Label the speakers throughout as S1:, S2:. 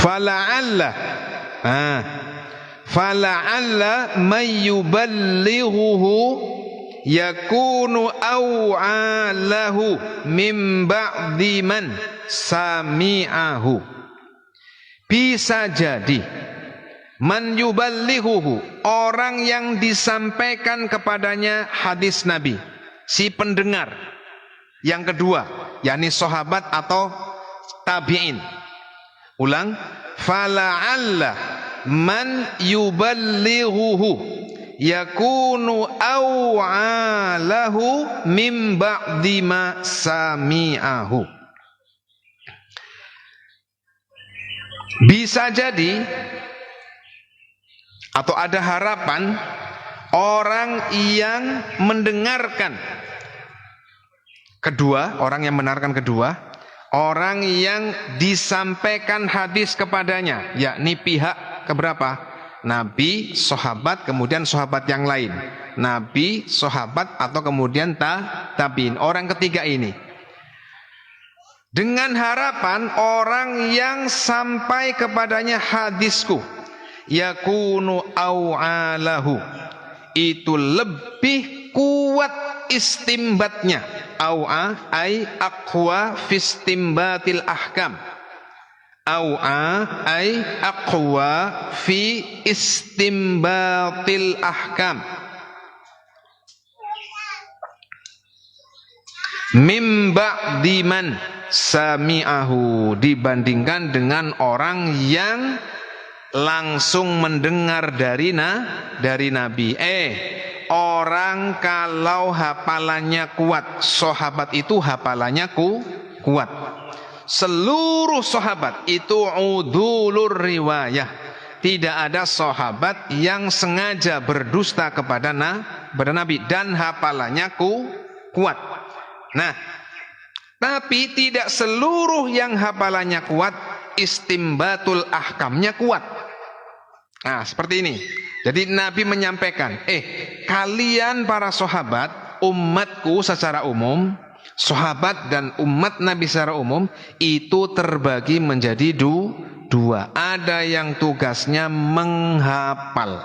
S1: fala'alla fala'alla mayyuballighuhu yakunu aw'alahu min ba'di man sami'ahu. Bisa jadi man yuballighuhu, orang yang disampaikan kepadanya hadis Nabi, si pendengar yang kedua, yakni sahabat atau tabi'in. Ulang, fala'alla man yuballighuhu yakunu aw'alahu min ba'di ma sami'ahu. Bisa jadi atau ada harapan orang yang mendengarkan kedua, orang yang mendengarkan kedua, orang yang disampaikan hadis kepadanya, yakni pihak keberapa? Nabi, sahabat, kemudian sahabat yang lain. Nabi, sahabat, atau kemudian tabiin. Orang ketiga ini. Dengan harapan orang yang sampai kepadanya hadisku, yakunu aw'alahu, itu lebih kuat istimbatnya. Aw'a ay aqwa fi istimbatil ahkam. Aw'a ay aqwa fi istimbatil ahkam. Mim ba'di man sami'ahu, dibandingkan dengan orang yang langsung mendengar dari Nabi. Orang kalau hafalannya kuat, sahabat itu hafalannya kuat. Seluruh sahabat itu udulur riwayah. Tidak ada sahabat yang sengaja berdusta kepada Nabi dan hafalannya kuat. Nah, tapi tidak seluruh yang hafalannya kuat istimbatul ahkamnya kuat. Nah, seperti ini. Jadi Nabi menyampaikan, kalian para sahabat, umatku secara umum, sahabat dan umat Nabi secara umum itu terbagi menjadi dua. Ada yang tugasnya menghafal,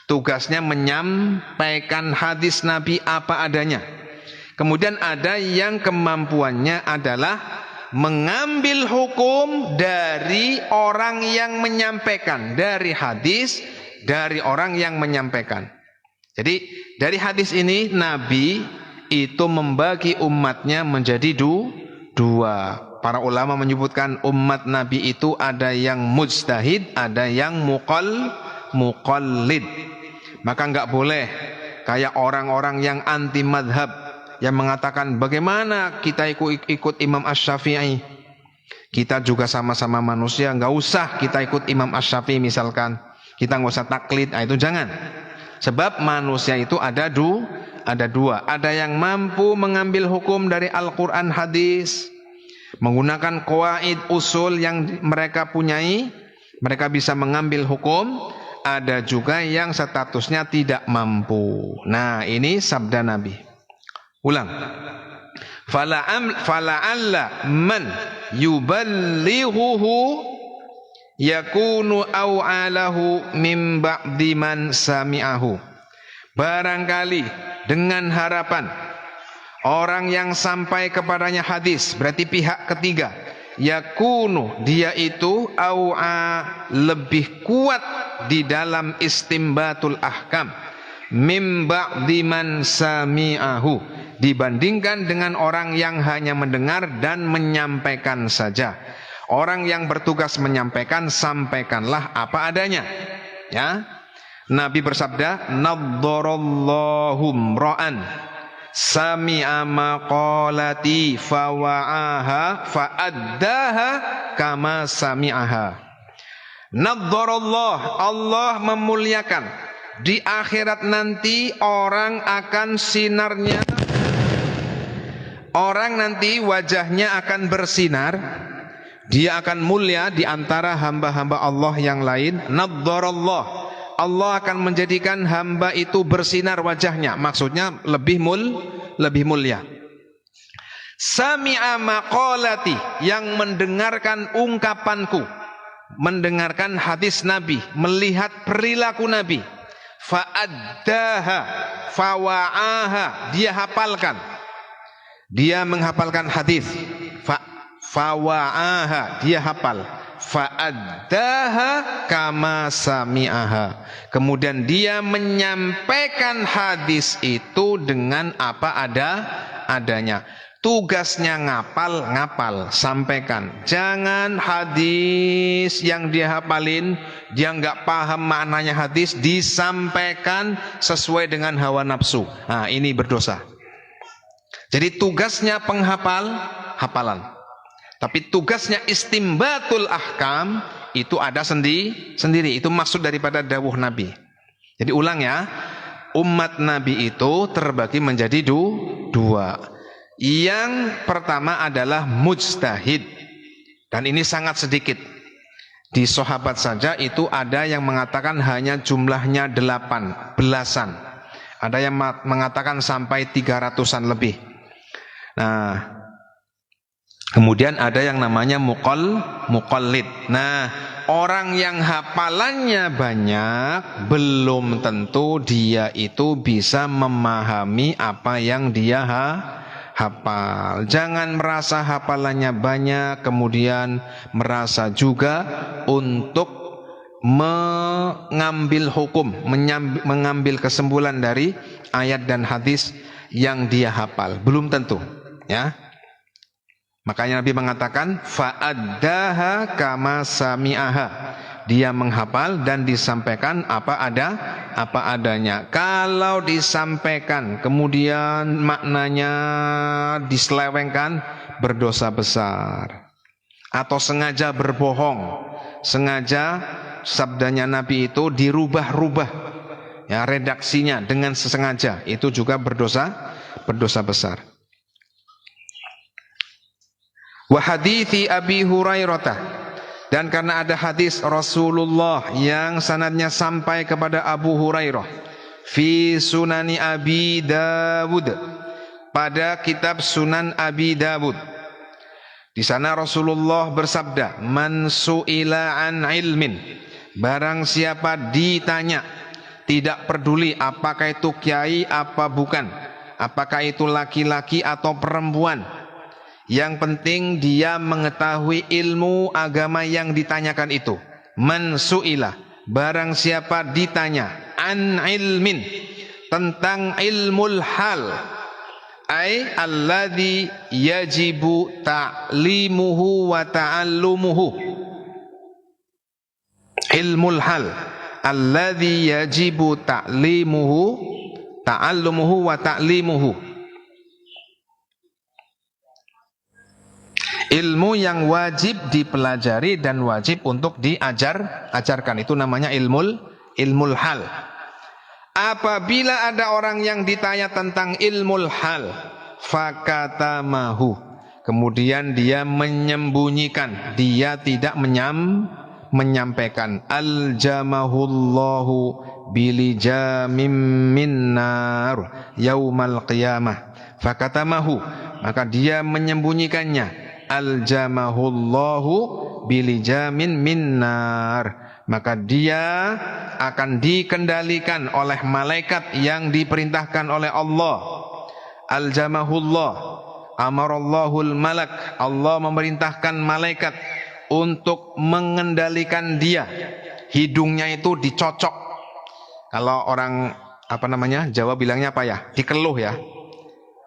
S1: tugasnya menyampaikan hadis Nabi apa adanya. Kemudian ada yang kemampuannya adalah mengambil hukum dari orang yang menyampaikan, dari hadis, dari orang yang menyampaikan. Jadi dari hadis ini Nabi itu membagi umatnya menjadi dua. Para ulama menyebutkan umat Nabi itu ada yang mujtahid, ada yang muqallid. Maka nggak boleh kayak orang-orang yang anti madhab, yang mengatakan bagaimana kita ikut Imam Asy-Syafi'i, kita juga sama-sama manusia, nggak usah kita ikut Imam Asy-Syafi'i misalkan, kita nggak usah taklid. Itu jangan, sebab manusia itu ada dua. Ada yang mampu mengambil hukum dari Al-Quran hadis, menggunakan qawaid usul yang mereka punyai, mereka bisa mengambil hukum. Ada juga yang statusnya tidak mampu. Nah, ini sabda Nabi. Ulang, fala'alla man yuballighuhu yakunu aw'alahu min ba'di man sami'ahu. Barangkali dengan harapan orang yang sampai kepadanya hadis, berarti pihak ketiga, yakunu, dia itu aw'a, lebih kuat di dalam istimbatul ahkam, min ba'di man sami'ahu, dibandingkan dengan orang yang hanya mendengar dan menyampaikan saja. Orang yang bertugas menyampaikan, sampaikanlah apa adanya. Ya, Nabi bersabda, naddarallahu ra'an sami'a maqalati fawa'aha fa'addaha kama sami'aha. Naddarallah, Allah memuliakan. Di akhirat nanti orang akan sinarnya, orang nanti wajahnya akan bersinar, dia akan mulia di antara hamba-hamba Allah yang lain. Naddarallah, Allah akan menjadikan hamba itu bersinar wajahnya, maksudnya lebih mulia. Sami'a maqalati, yang mendengarkan ungkapanku. mendengarkan hadis Nabi, melihat perilaku Nabi. Fa'addaha, fawa'aha, dia hafalkan. Dia menghafalkan hadis. Fawa'aha, dia hafal. Fa'addaha kama sami'aha. Kemudian dia menyampaikan hadis itu dengan apa adanya. Tugasnya ngapal, sampaikan. Jangan hadis yang dia hafalin, dia nggak paham maknanya hadis, disampaikan sesuai dengan hawa nafsu. Nah, ini berdosa. Jadi tugasnya penghafal, hafalan. Tapi tugasnya istimbatul ahkam, itu ada sendiri. Itu maksud daripada dawuh Nabi. Jadi ulang ya, umat Nabi itu terbagi menjadi dua. Yang pertama adalah mujtahid, dan ini sangat sedikit. Di sahabat saja itu ada yang mengatakan hanya jumlahnya 8 belasan, ada yang mengatakan sampai 300-an lebih. Nah, kemudian ada yang namanya muqallid. Nah, orang yang hafalannya banyak belum tentu dia itu bisa memahami apa yang dia hafal. Jangan merasa hafalannya banyak kemudian merasa juga untuk mengambil hukum, mengambil kesimpulan dari ayat dan hadis yang dia hafal. Belum tentu, ya. Makanya Nabi mengatakan fa'addaha kama sami'aha. Dia menghafal dan disampaikan apa adanya. Kalau disampaikan kemudian maknanya diselewengkan, berdosa besar. Atau sengaja berbohong, sengaja sabdanya Nabi itu dirubah-rubah, ya, redaksinya dengan sengaja, itu juga berdosa besar. Wa hadithi Abi Hurairah, dan karena ada hadis Rasulullah yang sanadnya sampai kepada Abu Hurairah, fi sunani Abi Dawud, pada kitab Sunan Abi Dawud. Di sana Rasulullah bersabda, man su'ila an ilmin, barang siapa ditanya, tidak peduli apakah itu kiai apa bukan, apakah itu laki-laki atau perempuan, yang penting dia mengetahui ilmu agama yang ditanyakan itu. Man su'ila, barang siapa ditanya, an ilmin, tentang ilmul hal, ay alladhi yajibu ta'limuhu wa ta'allumuhu. Ilmul hal alladhi yajibu ta'limuhu wa ta'limuhu. Ilmu yang wajib dipelajari dan wajib untuk diajarkan, itu namanya ilmul hal. Apabila ada orang yang ditanya tentang ilmul hal, fakatamahu, kemudian dia menyembunyikan, dia tidak menyampaikan, aljamahullahu bilijamim minnar yaumal qiyamah. Fakatamahu, maka dia menyembunyikannya, aljamahullahu bilijamin minnar, maka dia akan dikendalikan oleh malaikat yang diperintahkan oleh Allah. Aljamahullah, amarallahul malak, Allah memerintahkan malaikat untuk mengendalikan dia. Hidungnya itu dicocok. Kalau orang Jawa bilangnya apa ya? Dikeluh ya.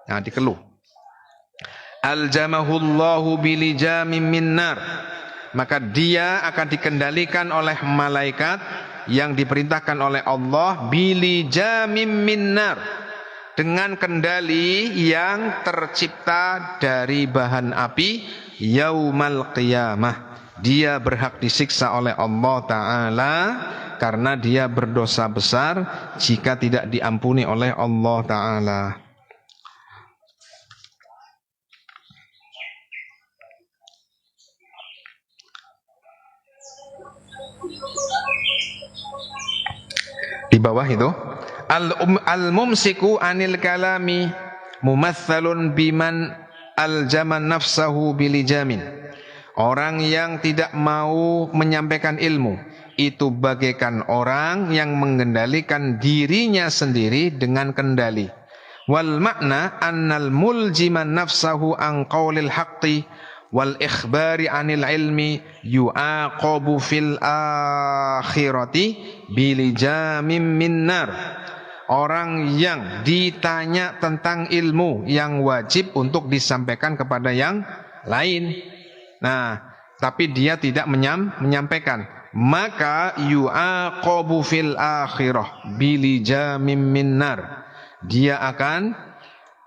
S1: Nah, dikeluh. Aljamahullahu bilijamin minnar, maka dia akan dikendalikan oleh malaikat yang diperintahkan oleh Allah, bilijamin minnar, dengan kendali yang tercipta dari bahan api, yaumal qiyamah. Dia berhak disiksa oleh Allah Ta'ala karena dia berdosa besar jika tidak diampuni oleh Allah Ta'ala. Di bawah itu, al-mumsiku anil kalami mumatsalun biman aljaman nafsahu bilijamin. Orang yang tidak mau menyampaikan ilmu itu bagaikan orang yang mengendalikan dirinya sendiri dengan kendali. Wal makna annal muljiman nafsahu an qaulil haqqi wal ikhbari anil ilmi yu'aqabu fil akhirati bilijamim minnar. Orang yang ditanya tentang ilmu yang wajib untuk disampaikan kepada yang lain, nah, tapi dia tidak menyampaikan, maka yu'aqabu fil akhirah bilijamim minnar. Dia akan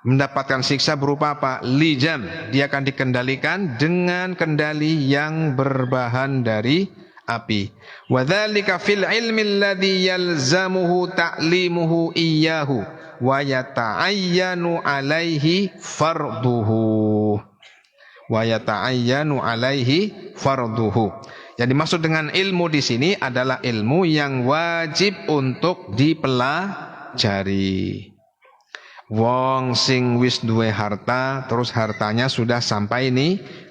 S1: mendapatkan siksa berupa apa? Lijam. Dia akan dikendalikan dengan kendali yang berbahan dari api. Wa dzalika fil ilmi alladhi yalzamuhu ta'limuhu iyyahu wa yata'ayyanu alaihi farduhu. Yang dimaksud dengan ilmu di sini adalah ilmu yang wajib untuk dipelajari. Wong sing wis duwe harta, terus hartanya sudah sampai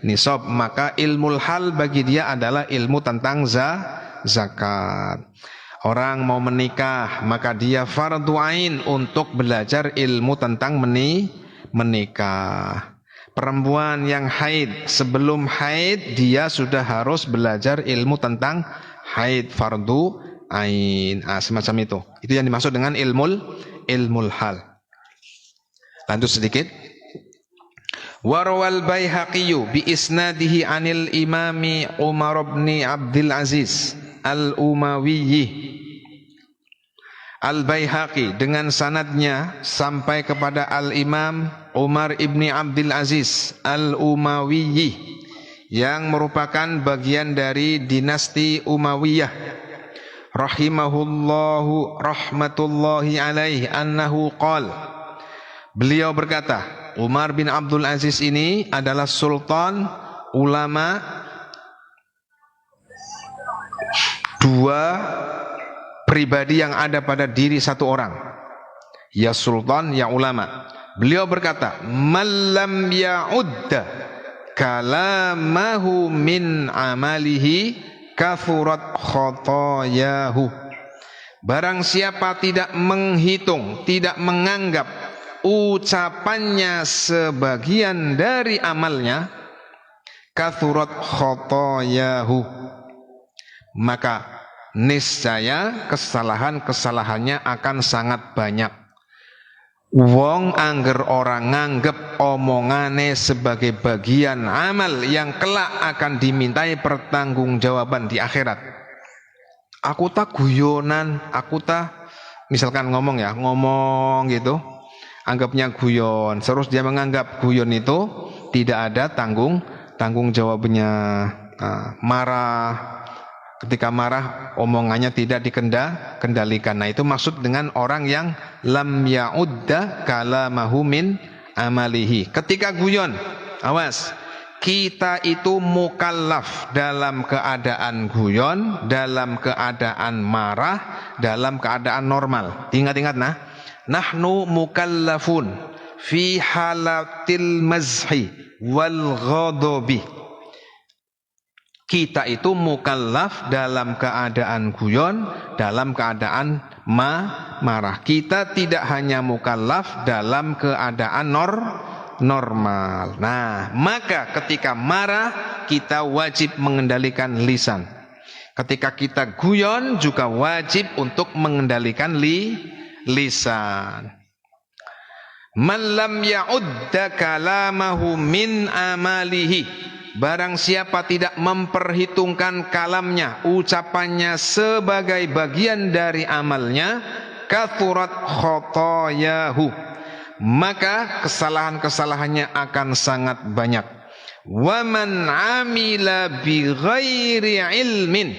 S1: nisab, maka ilmul hal bagi dia adalah ilmu tentang zakat. Orang mau menikah, maka dia fardhu ain untuk belajar ilmu tentang menikah. Perempuan yang haid, sebelum haid dia sudah harus belajar ilmu tentang haid, fardhu ain. Semacam itu. Itu yang dimaksud dengan ilmul hal. Lanjut sedikit. Warwal Baihaqi bi isnadihi anil imami Umar bin Abdul Aziz al-Umawi. Al-Baihaqi dengan sanadnya sampai kepada Al-Imam Umar ibni Abdul Aziz al-Umawi yang merupakan bagian dari dinasti Umayyah rahimahullahu rahmatullahi alaihi annahu qala. Beliau berkata, Umar bin Abdul Aziz ini adalah sultan ulama, dua pribadi yang ada pada diri satu orang, ya sultan ya ulama. Beliau berkata, "Mallam ya'udda kalamahu min amalihi kathurat khotoyahu." Barang siapa tidak menghitung, tidak menganggap ucapannya sebagian dari amalnya, kathurat khotoyahu, maka niscaya kesalahannya akan sangat banyak. Wong angger orang nganggep omongane sebagai bagian amal yang kelak akan dimintai pertanggungjawaban di akhirat. Aku tak guyonan, misalkan ngomong gitu, anggapnya guyon. Terus dia menganggap guyon itu tidak ada tanggung jawabnya. Marah. Ketika marah, omongannya tidak dikendalikan. Nah, itu maksud dengan orang yang lam ya'udda kalamahu min amalihi. Ketika guyon, awas, kita itu mukallaf dalam keadaan guyon, dalam keadaan marah, dalam keadaan normal. Ingat-ingat nah, nahnu mukallafun fi halatil mazhi wal ghadabi. Kita itu mukallaf dalam keadaan guyon, dalam keadaan marah. Kita tidak hanya mukallaf dalam keadaan normal. Nah, maka ketika marah kita wajib mengendalikan lisan. Ketika kita guyon juga wajib untuk mengendalikan lisan. Man lam ya'udda kalamahu min amalihi. Barang siapa tidak memperhitungkan kalamnya, ucapannya sebagai bagian dari amalnya, kathurat khotoyahu, maka kesalahannya akan sangat banyak. Wa man amila bi ghairi ilmin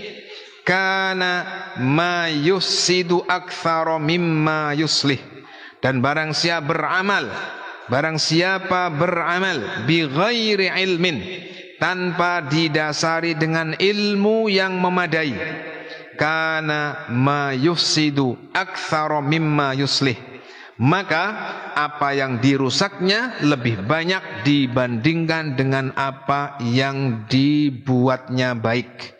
S1: kana ma yusidu aktsara mimma yuslih. Dan barang siapa beramal bi ghairi ilmin, tanpa didasari dengan ilmu yang memadai, kana ma yufsidu aktsara mimma yuslih, maka apa yang dirusaknya lebih banyak dibandingkan dengan apa yang dibuatnya baik.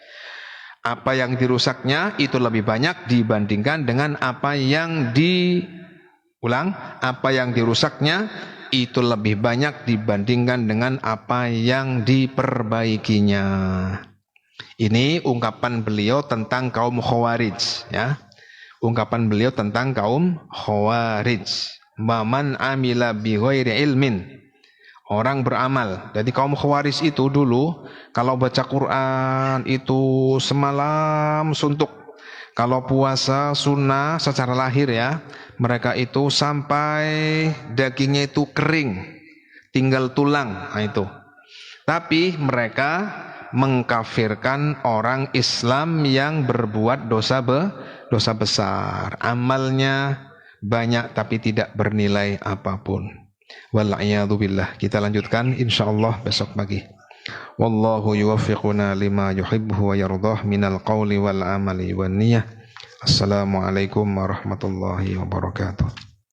S1: Apa yang dirusaknya itu lebih banyak dibandingkan dengan apa yang apa yang dirusaknya itu lebih banyak dibandingkan dengan apa yang diperbaikinya. Ini ungkapan beliau tentang kaum Khawarij, ya. Ungkapan beliau tentang kaum Khawarij. Man amila bi ghairi ilmin. Orang beramal. Jadi kaum Khawarij itu dulu kalau baca Quran itu semalam suntuk. Kalau puasa sunnah secara lahir ya, mereka itu sampai dagingnya itu kering, tinggal tulang, nah itu. Tapi mereka mengkafirkan orang Islam yang berbuat dosa besar. Amalnya banyak tapi tidak bernilai apapun. Wal'iyadzubillah. Kita lanjutkan insyaallah besok pagi. Wallahu yuwaffiquna lima yuhibbu wa yardah minal qawli wal amali wan niyah. Assalamualaikum warahmatullahi wabarakatuh.